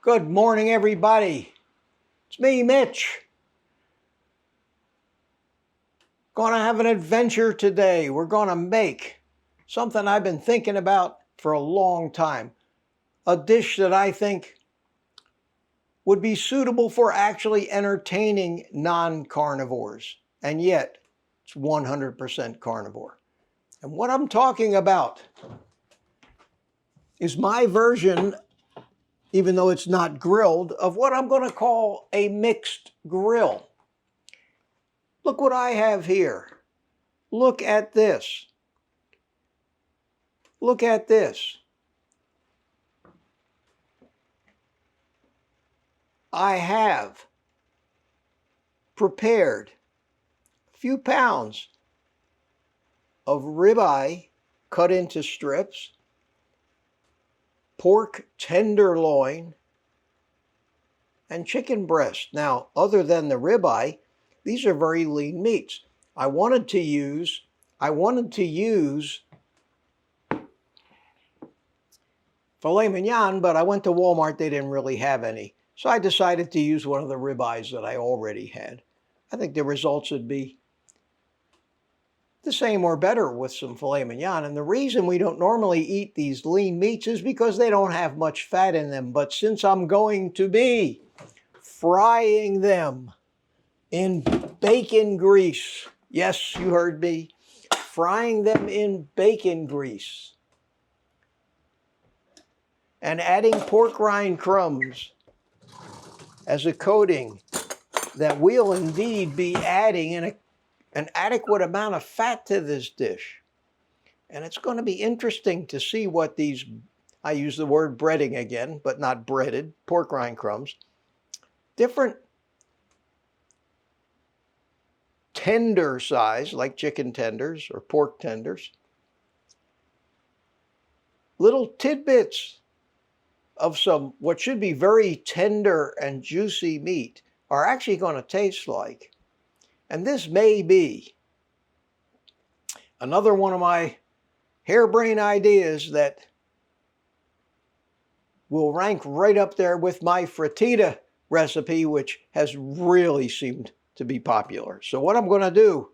Good morning, everybody. It's me, Mitch. Gonna have an adventure today. We're gonna make something I've been thinking about for a long time. A dish that I think would be suitable for actually entertaining non-carnivores. And yet, it's 100% carnivore. And what I'm talking about is my version, even though it's not grilled, of what I'm going to call a mixed grill. Look what I have here. Look at this. Look at this. I have prepared a few pounds of ribeye cut into strips, pork tenderloin, and chicken breast. Now, other than the ribeye, these are very lean meats. I wanted to use filet mignon, but I went to Walmart, they didn't really have any. So I decided to use one of the ribeyes that I already had. I think the results would be the same or better with some filet mignon. And the reason we don't normally eat these lean meats is because they don't have much fat in them. But since I'm going to be frying them in bacon grease, yes, you heard me, frying them in bacon grease, and adding pork rind crumbs as a coating, that we'll indeed be adding an adequate amount of fat to this dish. And it's going to be interesting to see what these, I use the word breading again, but not breaded, pork rind crumbs, different tender size, like chicken tenders or pork tenders, little tidbits of some what should be very tender and juicy meat are actually going to taste like. And this may be another one of my harebrained ideas that will rank right up there with my frittata recipe, which has really seemed to be popular. So what I'm going to do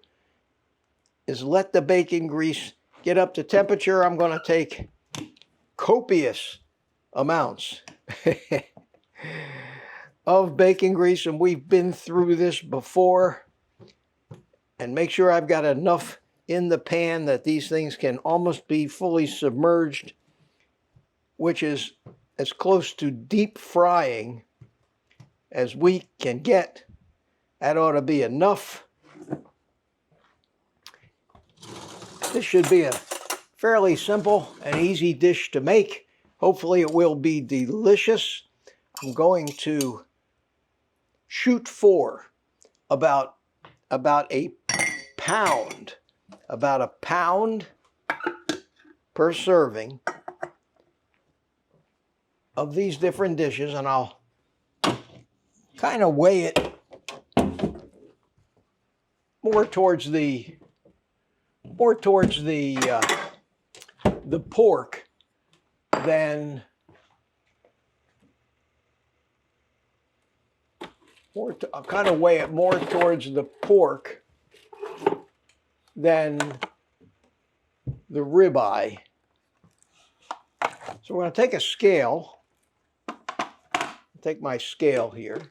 is let the bacon grease get up to temperature. I'm going to take copious amounts of bacon grease, and we've been through this before, and make sure I've got enough in the pan that these things can almost be fully submerged, which is as close to deep frying as we can get. That ought to be enough. This should be a fairly simple and easy dish to make. Hopefully it will be delicious. I'm going to shoot for about a pound per serving of these different dishes, and I'll kind of weigh it more towards the pork than I'll kind of weigh it more towards the pork than the ribeye. So we're going to take a scale. Take my scale here.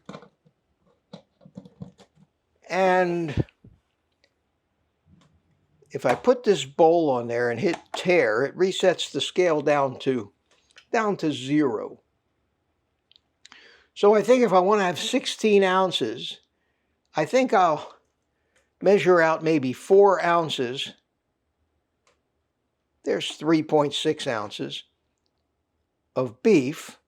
And if I put this bowl on there and hit tare, it resets the scale down to 0. So I think if I want to have 16 ounces, I think I'll measure out maybe 4 ounces. There's 3.6 ounces of beef.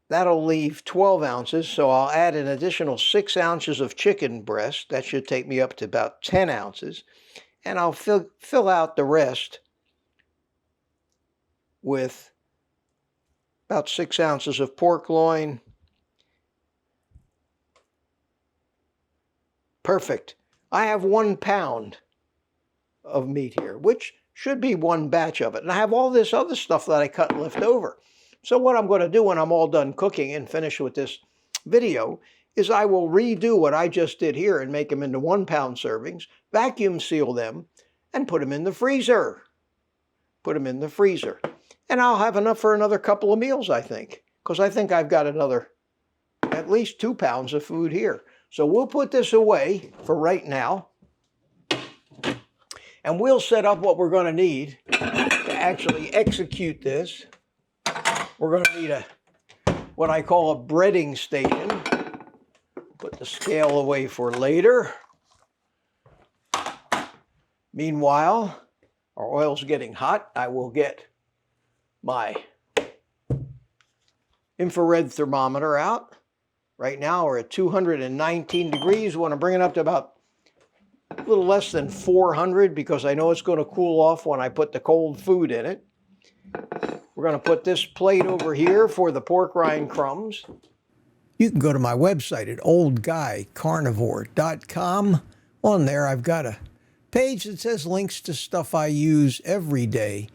That'll leave 12 ounces, so I'll add an additional 6 ounces of chicken breast. That should take me up to about 10 ounces. And I'll fill out the rest with about 6 ounces of pork loin. Perfect. I have 1 pound of meat here, which should be one batch of it. And I have all this other stuff that I cut left over. So what I'm going to do when I'm all done cooking and finished with this video is I will redo what I just did here and make them into 1-pound servings, vacuum seal them, and put them in the freezer. Put them in the freezer. And I'll have enough for another couple of meals, I think, because I think I've got another at least 2 pounds of food here. So we'll put this away for right now, and we'll set up what we're going to need to actually execute this. We're going to need what I call a breading station. Put the scale away for later. Meanwhile, our oil's getting hot. I will get my infrared thermometer out. Right now we're at 219 degrees. We want to bring it up to about a little less than 400 because I know it's going to cool off when I put the cold food in it. We're going to put this plate over here for the pork rind crumbs. You can go to my website at oldguycarnivore.com. On there I've got a page that says links to stuff I use every day.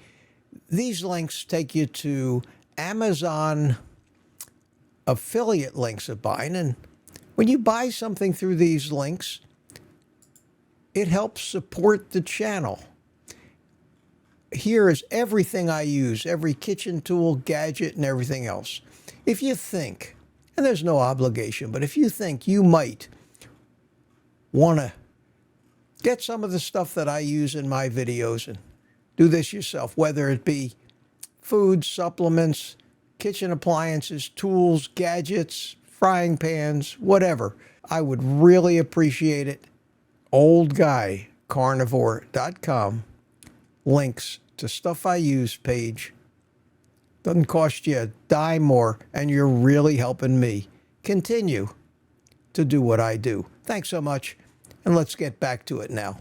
These links take you to Amazon affiliate links of mine, and when you buy something through these links, it helps support the channel. Here is everything I use, every kitchen tool, gadget, and everything else. If you think, and there's no obligation, but if you think you might want to get some of the stuff that I use in my videos and do this yourself, whether it be food, supplements, kitchen appliances, tools, gadgets, frying pans, whatever, I would really appreciate it. oldguycarnivore.com, links to stuff I use page. Doesn't cost you a dime more, and you're really helping me continue to do what I do. Thanks so much, and let's get back to it now.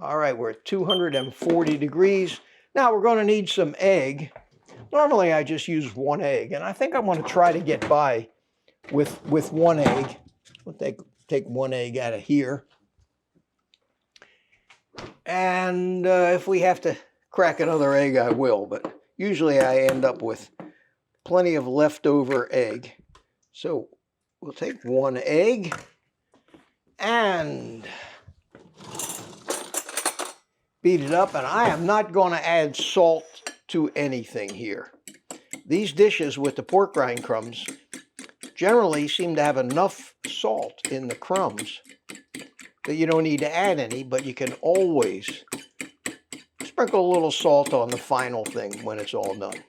All right, we're at 240 degrees. Now we're going to need some egg. Normally I just use 1 egg, and I think I'm going to try to get by with 1 egg. We'll take 1 egg out of here. And if we have to crack another egg, I will, but usually I end up with plenty of leftover egg. So we'll take 1 egg and beat it up. And I am not going to add salt to anything here. These dishes with the pork rind crumbs generally seem to have enough salt in the crumbs that you don't need to add any, but you can always sprinkle a little salt on the final thing when it's all done.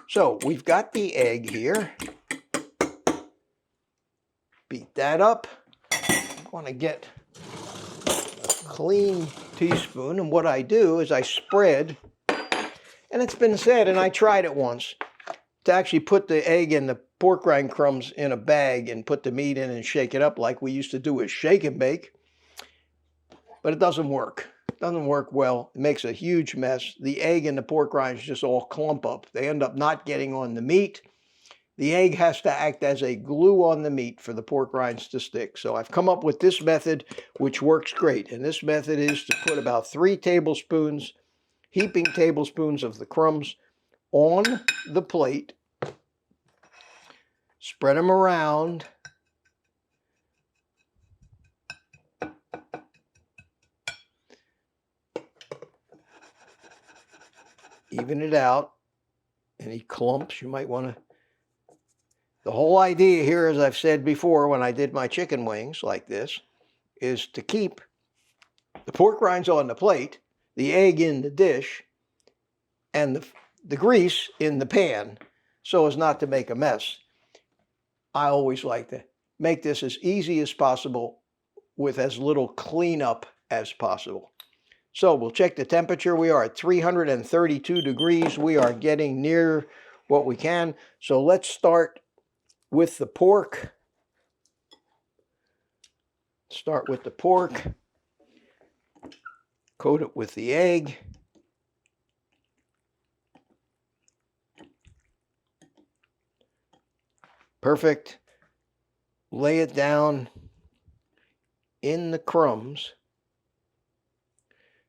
So we've got the egg here. Beat that up. I'm going to get a clean teaspoon, and what I do is I spread, and it's been said, and I tried it once, to actually put the egg and the pork rind crumbs in a bag and put the meat in and shake it up like we used to do with shake and bake. But it doesn't work. It doesn't work well. It makes a huge mess. The egg and the pork rinds just all clump up. They end up not getting on the meat. The egg has to act as a glue on the meat for the pork rinds to stick. So I've come up with this method, which works great. And this method is to put about 3 tablespoons, heaping tablespoons of the crumbs on the plate. Spread them around. Even it out. Any clumps you might want to. The whole idea here, as I've said before when I did my chicken wings like this, is to keep the pork rinds on the plate, the egg in the dish, and the grease in the pan so as not to make a mess. I always like to make this as easy as possible with as little cleanup as possible. So we'll check the temperature. We are at 332 degrees. We are getting near what we can. So let's start with the pork. Start with the pork. Coat it with the egg. Perfect. Lay it down in the crumbs.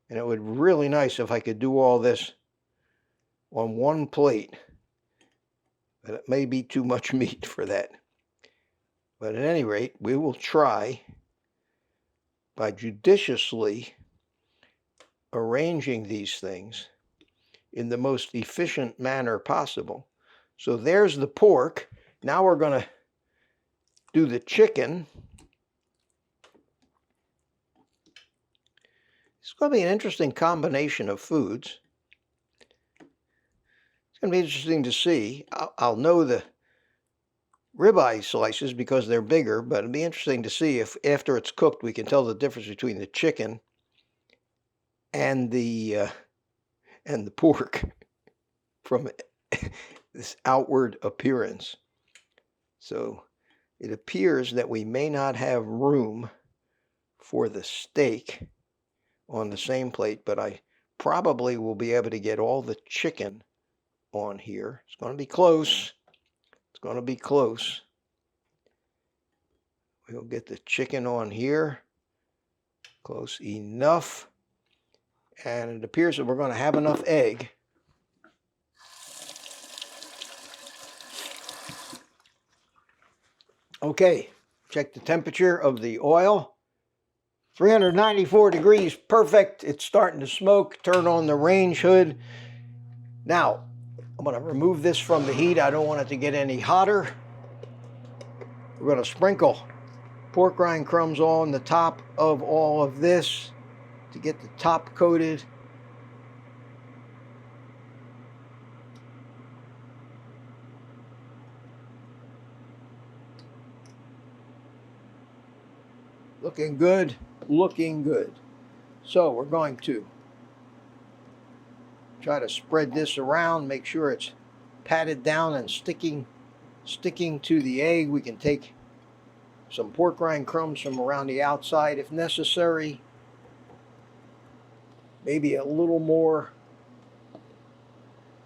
And it would be really nice if I could do all this on one plate. but it may be too much meat for that. But at any rate, we will try by judiciously arranging these things in the most efficient manner possible. So there's the pork. Now we're going to do the chicken. It's going to be an interesting combination of foods. It's going to be interesting to see. I'll know the ribeye slices because they're bigger, but it'll be interesting to see if after it's cooked we can tell the difference between the chicken and the pork from this outward appearance. So it appears that we may not have room for the steak on the same plate, but I probably will be able to get all the chicken on here. It's going to be close. It's going to be close. We'll get the chicken on here. Close enough. And it appears that we're going to have enough egg. Okay, check the temperature of the oil. 394 degrees, perfect. It's starting to smoke. Turn on the range hood. Now, I'm going to remove this from the heat. I don't want it to get any hotter. We're going to sprinkle pork rind crumbs on the top of all of this to get the top coated. Looking good, looking good. So we're going to try to spread this around, make sure it's patted down and sticking to the egg. We can take some pork rind crumbs from around the outside if necessary. Maybe a little more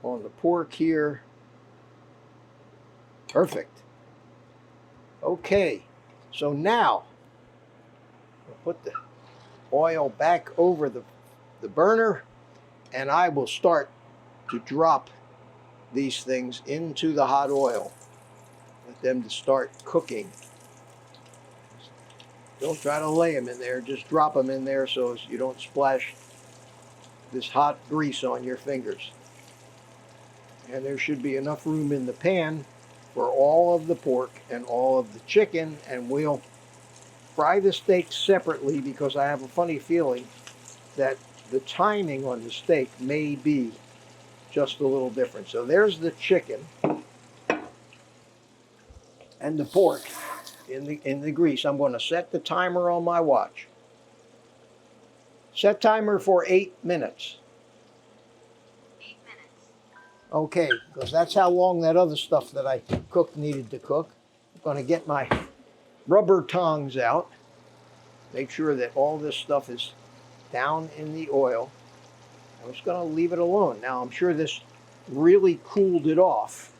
on the pork here. Perfect. Okay, so now we'll put the oil back over the burner, and I will start to drop these things into the hot oil. Let them to start cooking. Don't try to lay them in there, just drop them in there so you don't splash this hot grease on your fingers. And there should be enough room in the pan for all of the pork and all of the chicken, and we'll fry the steak separately because I have a funny feeling that the timing on the steak may be just a little different. So there's the chicken and the pork in the grease. I'm going to set the timer on my watch. Set timer for 8 minutes. 8 minutes. Okay, because that's how long that other stuff that I cooked needed to cook. I'm going to get my rubber tongs out. Make sure that all this stuff is down in the oil. I'm just going to leave it alone. Now, I'm sure this really cooled it off.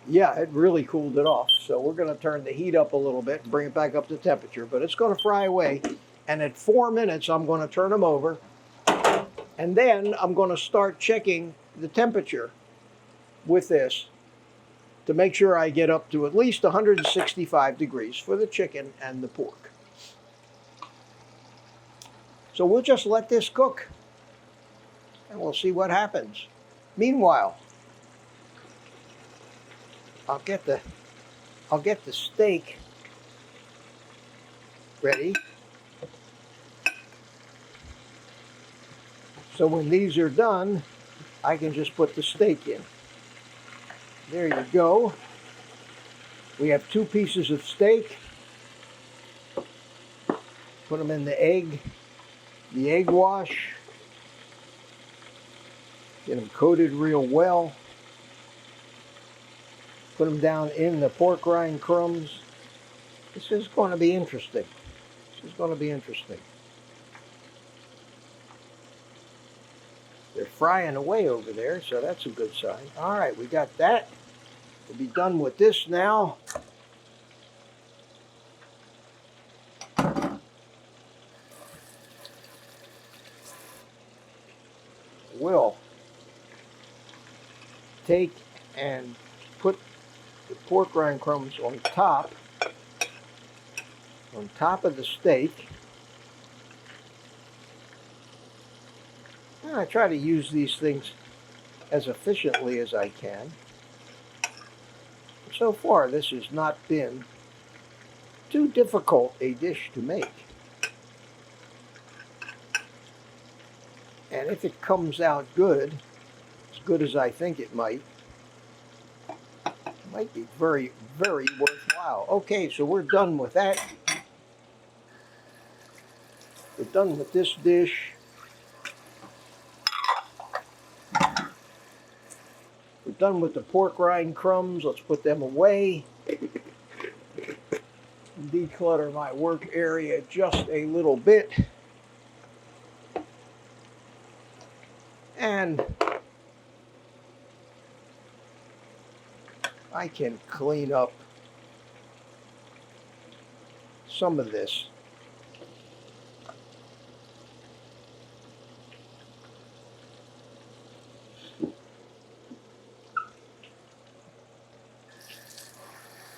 Yeah, it really cooled it off. So we're going to turn the heat up a little bit and bring it back up to temperature, but it's going to fry away. And at 4 minutes, I'm going to turn them over. And then I'm going to start checking the temperature with this to make sure I get up to at least 165 degrees for the chicken and the pork. So we'll just let this cook and we'll see what happens. Meanwhile, I'll get the steak ready. So when these are done, I can just put the steak in. There you go. We have 2 pieces of steak. Put them in the egg wash. Get them coated real well. Put them down in the pork rind crumbs. This is going to be interesting. This is going to be interesting. They're frying away over there, so that's a good sign. All right, we got that. We'll be done with this now. We'll take and put the pork rind crumbs on top of the steak. And I try to use these things as efficiently as I can. So far, this has not been too difficult a dish to make. And if it comes out good, as good as I think it might be very, very worthwhile. Okay, so we're done with that. We're done with this dish. We're done with the pork rind crumbs. Let's put them away. Declutter my work area just a little bit. And I can clean up some of this.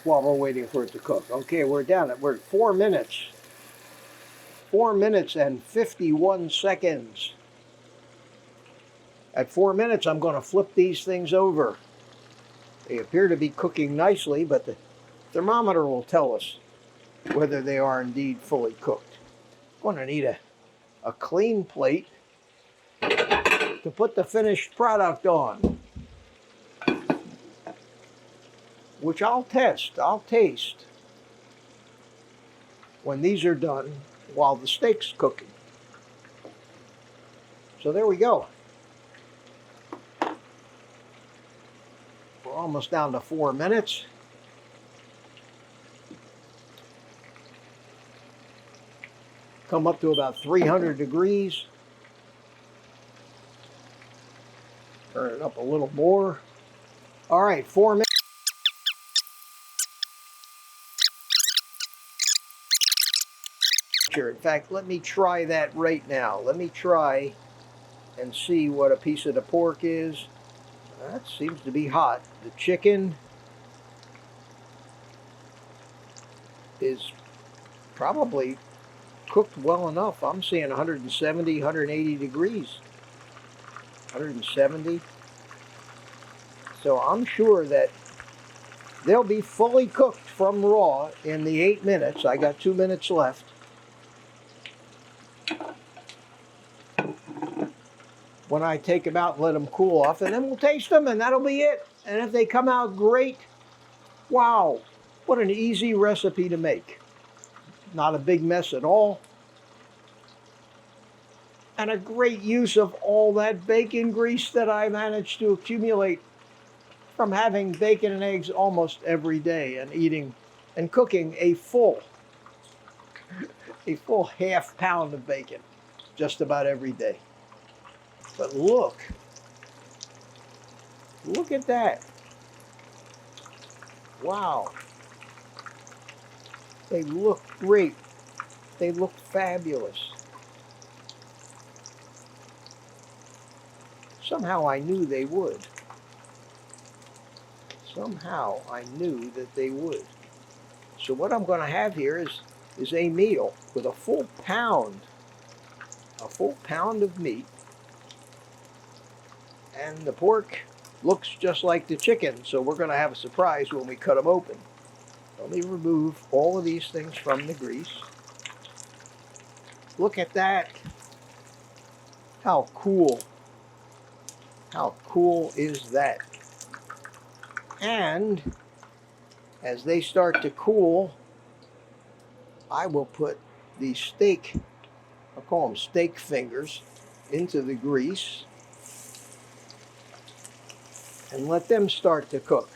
While we're waiting for it to cook. Okay, we're at 4 minutes. 4 minutes and 51 seconds. At 4 minutes, I'm going to flip these things over. They appear to be cooking nicely, but the thermometer will tell us whether they are indeed fully cooked. I'm going to need a clean plate to put the finished product on, which I'll taste when these are done while the steak's cooking. So there we go. We're almost down to 4 minutes. Come up to about 300 degrees. Turn it up a little more. All right, 4 minutes. In fact, let me try that right now. Let me try and see what a piece of the pork is. That seems to be hot. The chicken is probably cooked well enough. I'm seeing 170, 180 degrees. 170. So I'm sure that they'll be fully cooked from raw in the 8 minutes. I got 2 minutes left. When I take them out and let them cool off, and then we'll taste them, and that'll be it. And if they come out great, wow, what an easy recipe to make. Not a big mess at all. And a great use of all that bacon grease that I managed to accumulate from having bacon and eggs almost every day and eating and cooking a full half pound of bacon just about every day. But look at that. Wow. They look great. They look fabulous. Somehow I knew they would. Somehow I knew that they would. So what I'm going to have here is a meal with a full pound of meat. And the pork looks just like the chicken, so we're going to have a surprise when we cut them open. Let me remove all of these things from the grease. Look at that. How cool. How cool is that? And as they start to cool, I will put the steak, I call them steak fingers, into the grease and let them start to cook.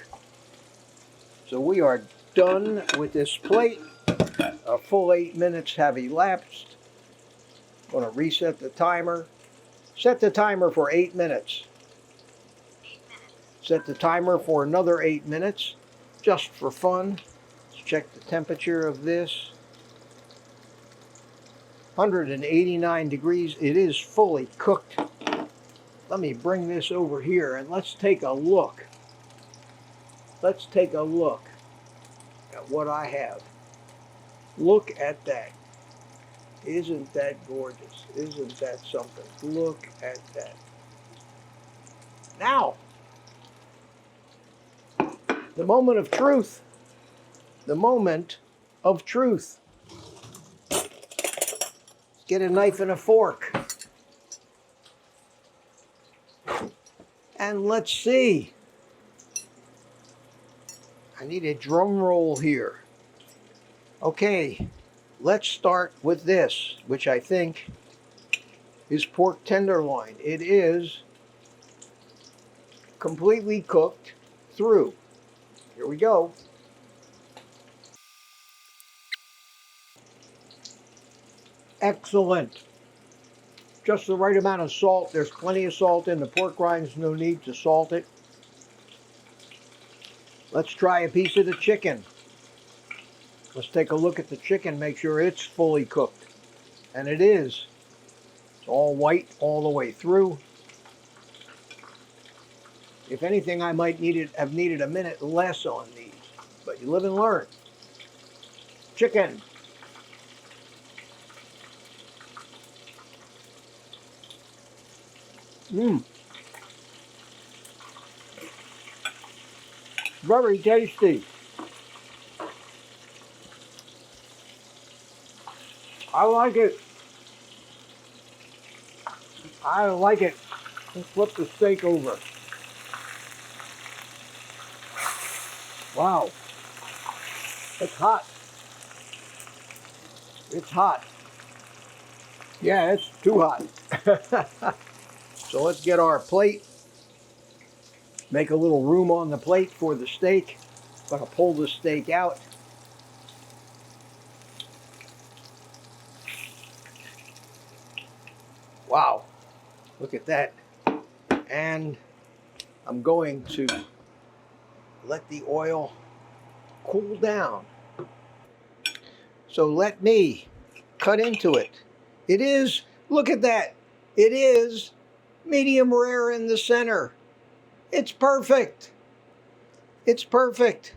So we are done with this plate. A full 8 minutes have elapsed. I'm going to reset the timer. Set the timer for 8 minutes. 8 minutes. Set the timer for another 8 minutes, just for fun. Let's check the temperature of this. 189 degrees. It is fully cooked. Let me bring this over here and let's take a look. Let's take a look at what I have. Look at that. Isn't that gorgeous? Isn't that something? Look at that. Now, the moment of truth. The moment of truth. Get a knife and a fork. And let's see. I need a drum roll here. Okay, let's start with this, which I think is pork tenderloin. It is completely cooked through. Here we go. Excellent. Just the right amount of salt. There's plenty of salt in the pork rinds, no need to salt it. Let's try a piece of the chicken. Let's take a look at the chicken, make sure it's fully cooked. And it is. It's all white all the way through. If anything, I might have needed a minute less on these, but you live and learn. Chicken. Very tasty. I like it. I like it. Let's flip the steak over. Wow. It's hot. It's hot. Yeah, it's too hot. So let's get our plate. Make a little room on the plate for the steak. I'm going to pull the steak out. Wow. Look at that. And I'm going to let the oil cool down. So let me cut into it. It is, look at that. It is medium rare in the center. It's perfect. It's perfect.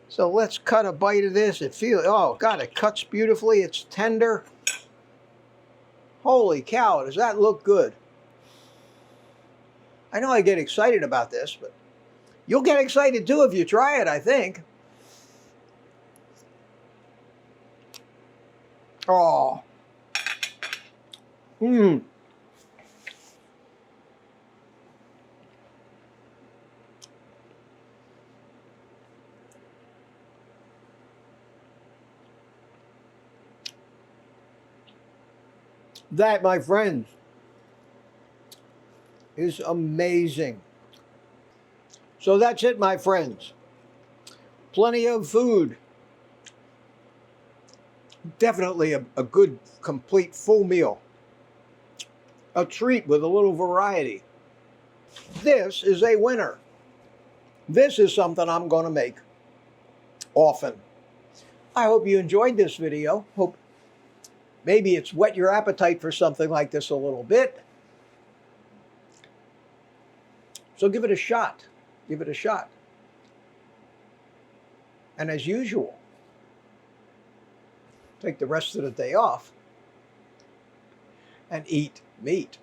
So let's cut a bite of this. It feels, oh God, it cuts beautifully. It's tender. Holy cow, does that look good? I know I get excited about this, but you'll get excited too if you try it, I think. Oh. Mmm. That, my friends, is amazing. So that's it, my friends. Plenty of food. Definitely a good, complete, full meal. A treat with a little variety. This is a winner. This is something I'm going to make often. I hope you enjoyed this video. Hope maybe it's whet your appetite for something like this a little bit. So give it a shot. Give it a shot. And as usual, take the rest of the day off and eat meat.